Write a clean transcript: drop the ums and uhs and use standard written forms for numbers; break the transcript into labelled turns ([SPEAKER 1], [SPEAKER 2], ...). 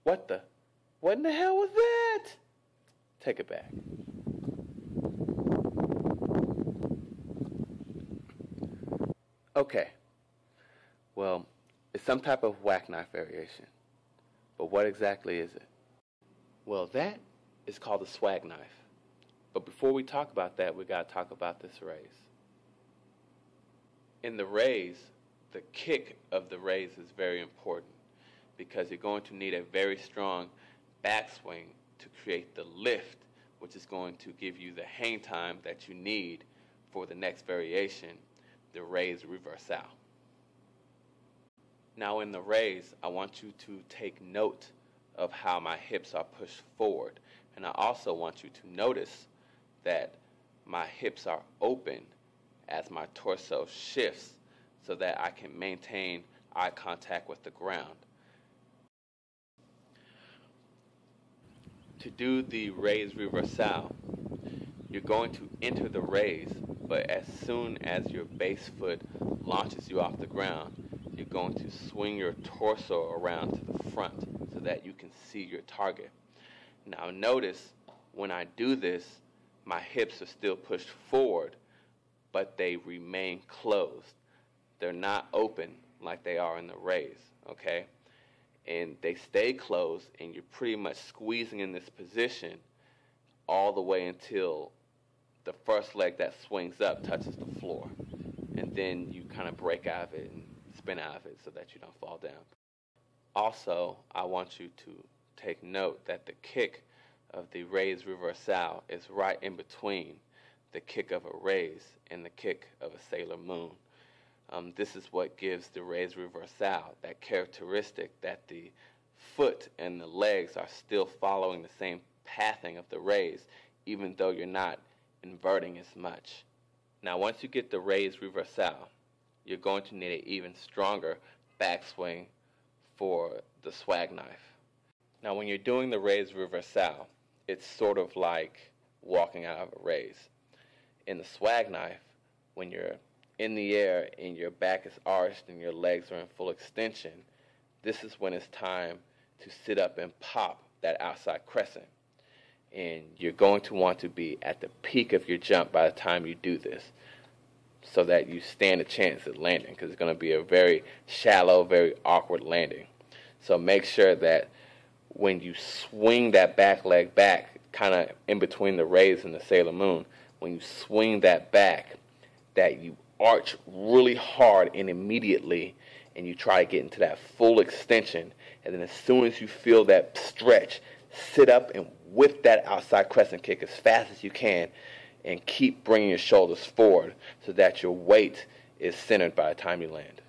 [SPEAKER 1] What in the hell was that? Take it back. Okay, well, it's some type of Swagknife variation. But what exactly is it? Well, that is called the Swagknife. But before we talk about that, we got to talk about this raise. In the raise, the kick of the raise is very important because you're going to need a very strong backswing to create the lift, which is going to give you the hang time that you need for the next variation, the raise reversal. Now in the raise, I want you to take note of how my hips are pushed forward. And I also want you to notice that my hips are open as my torso shifts so that I can maintain eye contact with the ground. To do the raise reversal, you're going to enter the raise, but as soon as your base foot launches you off the ground, you're going to swing your torso around to the front so that you can see your target. Now notice when I do this, my hips are still pushed forward, but they remain closed. They're not open like they are in the raise, okay? And they stay closed, and you're pretty much squeezing in this position all the way until the first leg that swings up touches the floor. And then you kind of break out of it and spin out of it so that you don't fall down. Also, I want you to take note that the kick of the raise reversal is right in between the kick of a raise and the kick of a Sailor Moon. This is what gives the raise reversal that characteristic that the foot and the legs are still following the same pathing of the raise, even though you're not inverting as much. Now once you get the raise reversal, you're going to need an even stronger backswing for the Swagknife. Now when you're doing the raise reversal, it's sort of like walking out of a raise. In the Swagknife, when you're in the air and your back is arched and your legs are in full extension, this is when it's time to sit up and pop that outside crescent. And you're going to want to be at the peak of your jump by the time you do this so that you stand a chance at landing, because it's going to be a very shallow, very awkward landing. So make sure that when you swing that back leg back, kind of in between the raise and the Sailor Moon, when you swing that back, that you arch really hard and immediately, and you try to get into that full extension, and then as soon as you feel that stretch, sit up and whip that outside crescent kick as fast as you can, and keep bringing your shoulders forward so that your weight is centered by the time you land.